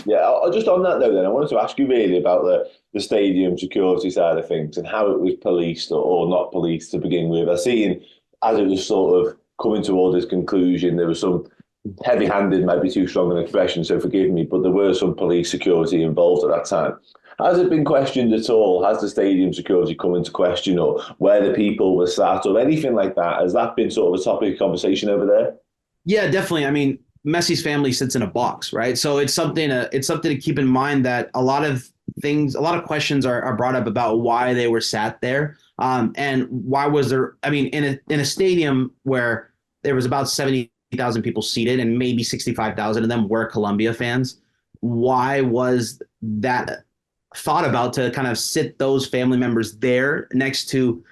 Yeah, just on that note, then I wanted to ask you really about the stadium security side of things and how it was policed or not policed to begin with. I seen as it was sort of coming toward this conclusion, there was some heavy-handed, might be too strong an expression, so forgive me, but there were some police security involved at that time. Has it been questioned at all? Has the stadium security come into question, or where the people were sat, or anything like that? Has that been sort of a topic of conversation over there? Yeah, definitely. I mean, Messi's family sits in a box, right? So it's something to keep in mind that a lot of things, a lot of questions are brought up about why they were sat there, and why was there. I mean, in a stadium where there was about 70,000 people seated, and maybe 65,000 of them were Colombia fans. Why was that thought about to kind of sit those family members there next to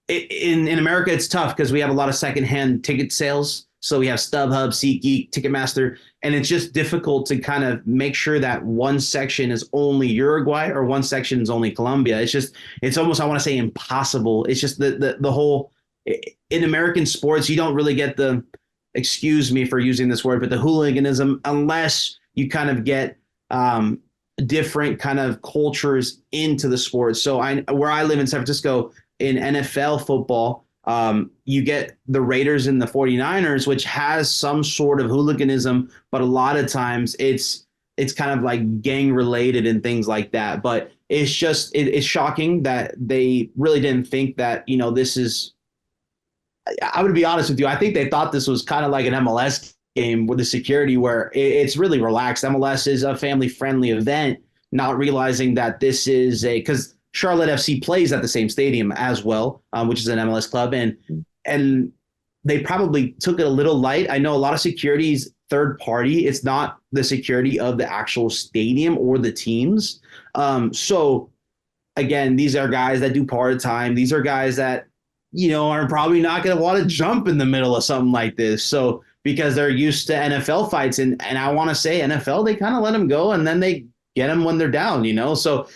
in America, it's tough because we have a lot of secondhand ticket sales. So we have StubHub, SeatGeek, Ticketmaster, and it's just difficult to kind of make sure that one section is only Uruguay or one section is only Colombia. It's almost, I want to say, impossible. It's just the whole in American sports, you don't really get the, excuse me for using this word, but the hooliganism unless you kind of get different kind of cultures into the sport. So where I live in San Francisco, in NFL football, you get the Raiders and the 49ers, which has some sort of hooliganism, but a lot of times it's kind of like gang related and things like that. But it's shocking that they really didn't think that, this is, I'm going to be honest with you. I think they thought this was kind of like an MLS game with the security where it's really relaxed. MLS is a family friendly event, not realizing that this is because Charlotte FC plays at the same stadium as well, which is an MLS club, and they probably took it a little light. I know a lot of security is third party; it's not the security of the actual stadium or the teams. So again, these are guys that do part time. These are guys that are probably not going to want to jump in the middle of something like this. So because they're used to NFL fights, and I want to say NFL, they kind of let them go, and then they get them when they're down. So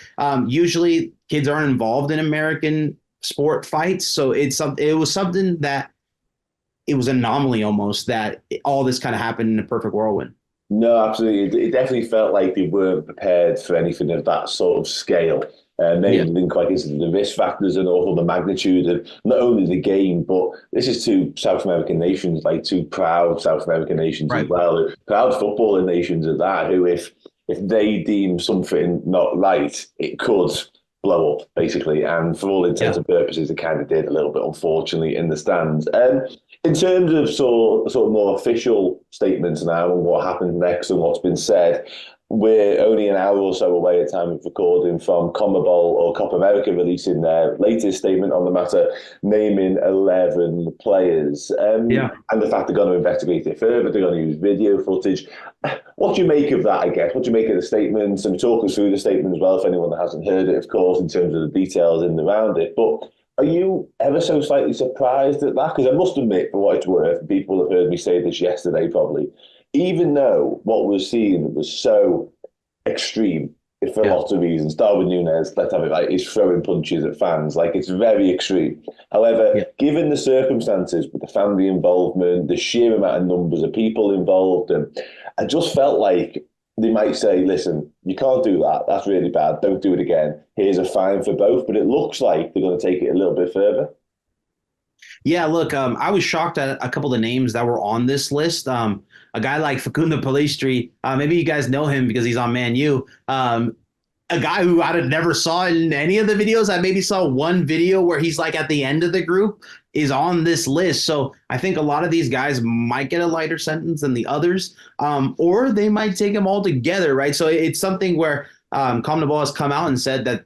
usually kids aren't involved in American sport fights. So it was something that it was an anomaly almost that all this kind of happened in a perfect whirlwind. No, absolutely. It definitely felt like they weren't prepared for anything of that sort of scale. Maybe Yeah. didn't quite consider the risk factors and also the magnitude of not only the game, but this is two South American nations, like two proud South American nations as Right. well, proud footballing nations at that, who if they deem something not right, it could blow up, basically. And for all intents Yeah. and purposes, it kind of did a little bit, unfortunately, in the stands. In terms of sort of more official statements now and what happens next and what's been said, we're only an hour or so away at time of recording from CONMEBOL or Copa America releasing their latest statement on the matter, naming 11 players. Yeah. And the fact they're going to investigate it further, they're going to use video footage. What do you make of that, I guess? What do you make of the statements? And talk us through the statement as well, if anyone that hasn't heard it, of course, in terms of the details in and around it. But are you ever so slightly surprised at that? Because I must admit, for what it's worth, people have heard me say this yesterday probably, even though what we're seeing was so extreme for Yeah. lots of reasons. Darwin Nunez, let's have it right, is throwing punches at fans. Like, it's very extreme. However, Yeah. given the circumstances with the family involvement, the sheer amount of numbers of people involved, and I just felt like they might say, listen, you can't do that. That's really bad. Don't do it again. Here's a fine for both. But it looks like they're going to take it a little bit further. Yeah, look, I was shocked at a couple of names that were on this list. A guy like Facundo Palistri, maybe you guys know him because he's on Man U. A guy who I never saw in any of the videos. I maybe saw one video where he's like at the end of the group is on this list. So I think a lot of these guys might get a lighter sentence than the others, or they might take them all together, right? So it's something where CONMEBOL has come out and said that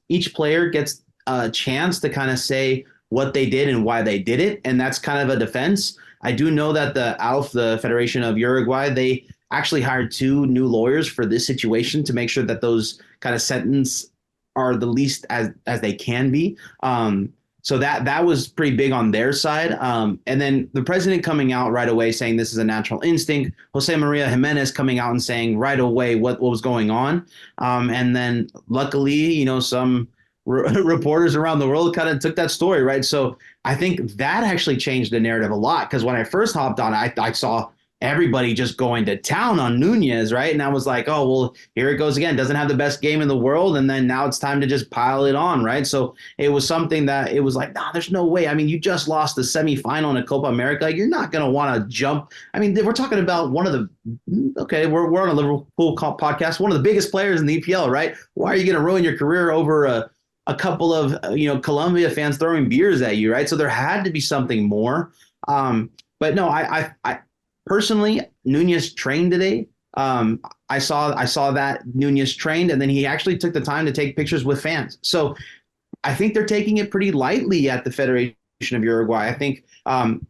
each player gets a chance to kind of say what they did and why they did it, and that's kind of a defense. I do know that the ALF, the Federation of Uruguay, they actually hired two new lawyers for this situation to make sure that those kind of sentence are the least as they can be. So that was pretty big on their side. And then the president coming out right away saying this is a natural instinct. Jose Maria Jimenez coming out and saying right away what was going on. And then luckily, some reporters around the world kind of took that story, right? So I think that actually changed the narrative a lot because when I first hopped on, I saw everybody just going to town on Nunez, right? And I was like, oh, well, here it goes again. Doesn't have the best game in the world. And then now it's time to just pile it on, right? So it was something that it was like, nah, there's no way. I mean, you just lost the semifinal in a Copa America. You're not going to want to jump. I mean, we're talking about one of the, okay, we're on a Liverpool podcast, one of the biggest players in the EPL, right? Why are you going to ruin your career over a couple of, Colombia fans throwing beers at you, right? So there had to be something more. But no, I personally, Nunez trained today. I saw that Nunez trained, and then he actually took the time to take pictures with fans. So I think they're taking it pretty lightly at the Federation of Uruguay. I think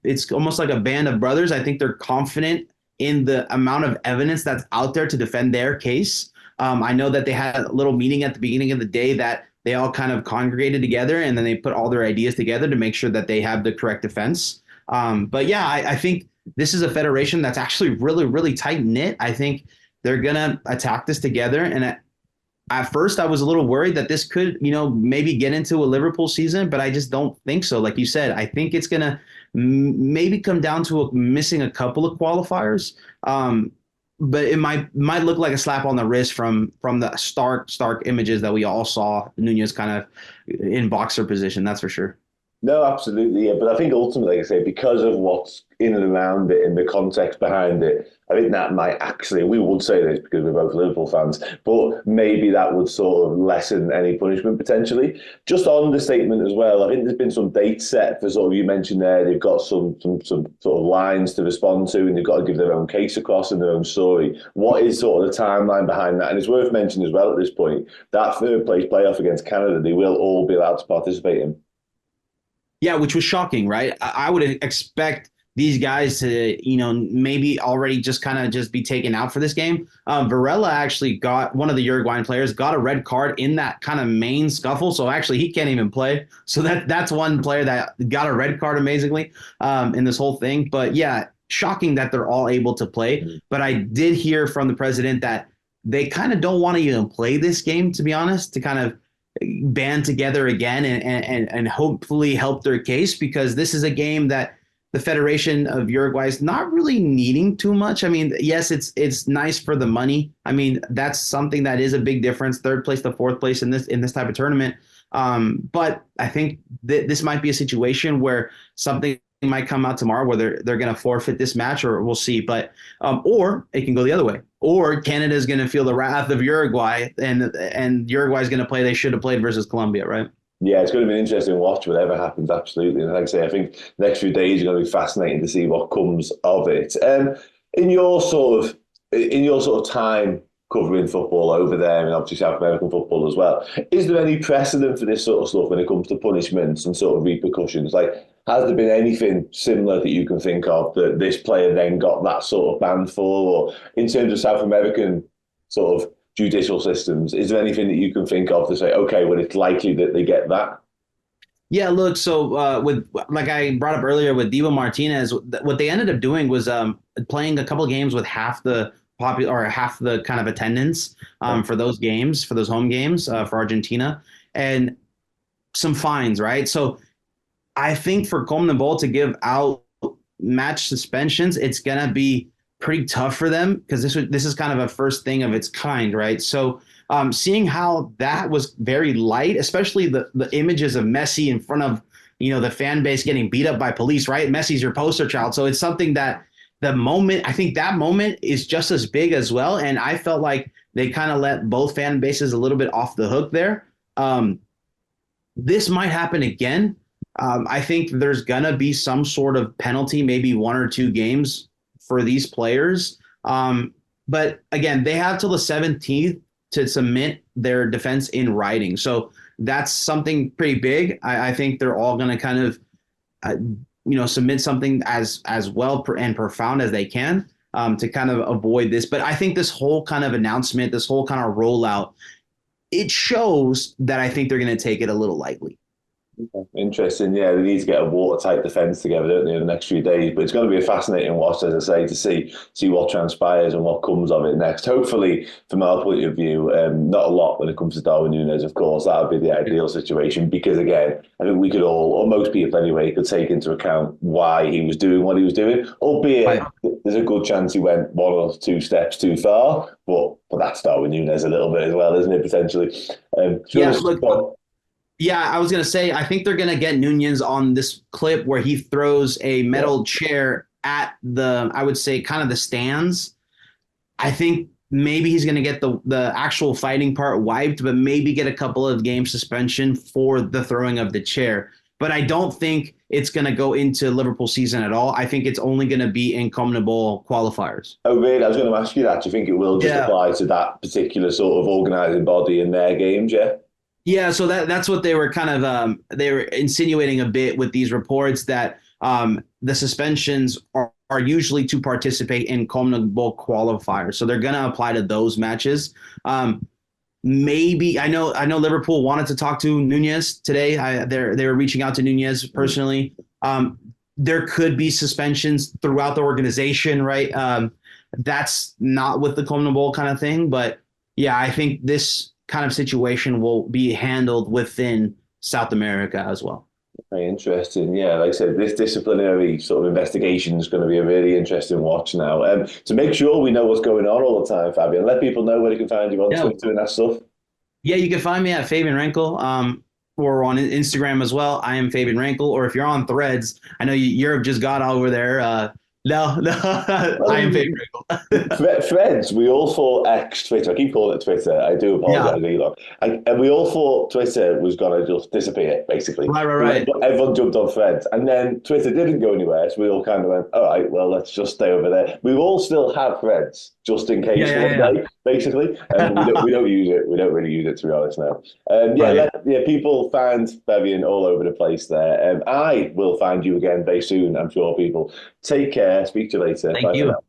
it's almost like a band of brothers. I think they're confident in the amount of evidence that's out there to defend their case. I know that they had a little meeting at the beginning of the day that they all kind of congregated together, and then they put all their ideas together to make sure that they have the correct defense. But yeah, I think this is a federation that's actually really, really tight knit. I think they're going to attack this together. And at first I was a little worried that this could, maybe get into a Liverpool season, but I just don't think so. Like you said, I think it's going to maybe come down to missing a couple of qualifiers. But it might look like a slap on the wrist from the stark images that we all saw Nunez kind of in boxer position. That's for sure. No, absolutely. Yeah. But I think ultimately, like I say, because of what's in and around it and the context behind it, I think that might actually, we would say this because we're both Liverpool fans, but maybe that would sort of lessen any punishment potentially. Just on the statement as well, I think there's been some dates set for sort of, you mentioned there, they've got some sort of lines to respond to, and they've got to give their own case across and their own story. What is sort of the timeline behind that? And it's worth mentioning as well at this point, that third place playoff against Canada, they will all be allowed to participate in. Yeah, which was shocking, right? I would expect these guys to, maybe already just kind of just be taken out for this game. Varela actually got, one of the Uruguayan players got a red card in that kind of main scuffle. So actually he can't even play. So that's one player that got a red card amazingly in this whole thing. But yeah, shocking that they're all able to play. Mm-hmm. But I did hear from the president that they kind of don't want to even play this game, to be honest, to kind of band together again and hopefully help their case, because this is a game that the Federation of Uruguay is not really needing too much. I mean, yes, it's nice for the money. I mean, that's something that is a big difference, third place to fourth place in this type of tournament. But I think this might be a situation where something might come out tomorrow where they're going to forfeit this match, or we'll see. But or it can go the other way. Or Canada is going to feel the wrath of Uruguay, and Uruguay is going to play they should have played versus Colombia, right? Yeah, it's going to be an interesting watch, whatever happens, absolutely. And like I say, I think the next few days are going to be fascinating to see what comes of it. In your sort of time covering football over there, and obviously South American football as well, is there any precedent for this sort of stuff when it comes to punishments and sort of repercussions? Like, has there been anything similar that you can think of that this player then got that sort of ban for? Or in terms of South American sort of judicial systems, is there anything that you can think of to say, okay, well, it's likely that they get that? Yeah, look, so with, like I brought up earlier with Divo Martinez, what they ended up doing was playing a couple of games with half the kind of attendance for those games, for those home games for Argentina, and some fines, right? So I think for CONMEBOL to give out match suspensions, it's gonna be pretty tough for them, because this is kind of a first thing of its kind, right? So seeing how that was very light, especially the images of Messi in front of the fan base getting beat up by police, right? Messi's your poster child, so it's something that I think that moment is just as big as well, and I felt like they kind of let both fan bases a little bit off the hook there. This might happen again. I think there's going to be some sort of penalty, maybe 1 or 2 games for these players. But again, they have till the 17th to submit their defense in writing. So that's something pretty big. I think they're all going to kind of, submit something as well and profound as they can to kind of avoid this. But I think this whole kind of announcement, this whole kind of rollout, it shows that I think they're going to take it a little lightly. Interesting. Yeah, they need to get a watertight defence together, don't they, in the next few days? But it's going to be a fascinating watch, as I say, to see what transpires and what comes of it next. Hopefully, from our point of view, not a lot when it comes to Darwin Nunez, of course. That would be the ideal situation because, again, I think we could all, or most people anyway, could take into account why he was doing what he was doing, albeit Right. there's a good chance he went one or two steps too far. But that's Darwin Nunez a little bit as well, isn't it, potentially? Yeah, look, yeah, I was gonna say I think they're gonna get Nunez on this clip where he throws a yeah. metal chair at the, I would say, kind of the stands. I think maybe he's gonna get the actual fighting part wiped, but maybe get a couple of game suspension for the throwing of the chair. But I don't think it's gonna go into Liverpool season at all. I think it's only gonna be in CONMEBOL qualifiers. Oh, really? I was going to ask you that. Do you think it will just Yeah. apply to that particular sort of organising body in their games? Yeah. Yeah, so that's what they were kind of they were insinuating a bit with these reports that the suspensions are usually to participate in CONMEBOL qualifiers, so they're going to apply to those matches. Maybe I know Liverpool wanted to talk to Nunez today. They were reaching out to Nunez personally. There could be suspensions throughout the organization, right? That's not with the CONMEBOL kind of thing, but yeah, I think this kind of situation will be handled within South America as well. Very interesting. Yeah, like I said, this disciplinary sort of investigation is going to be a really interesting watch now. To make sure we know what's going on all the time, Fabian, let people know where they can find you on Yeah, Twitter and that stuff. yeah, you can find me at Favian Renkel, or on Instagram as well. I am Fabian Renkel, or if you're on Threads, I know Europe just got over there. No, no, I am Well, Fabian Renkel. Threads, we all thought X Twitter. I keep calling it Twitter. I do Yeah, apologize, Elon. And we all thought Twitter was going to just disappear, basically. right, right, right. But everyone jumped on Threads. And then Twitter didn't go anywhere. So we all kind of went, all right, well, let's just stay over there. We all still have Threads, just in Yeah, case one yeah, day, basically. We don't use it. We don't really use it, to be honest, now. right. People find Bevian all over the place there. I will find you again very soon, I'm sure, people. Take care. Speak to you later. Thank Bye for you. now.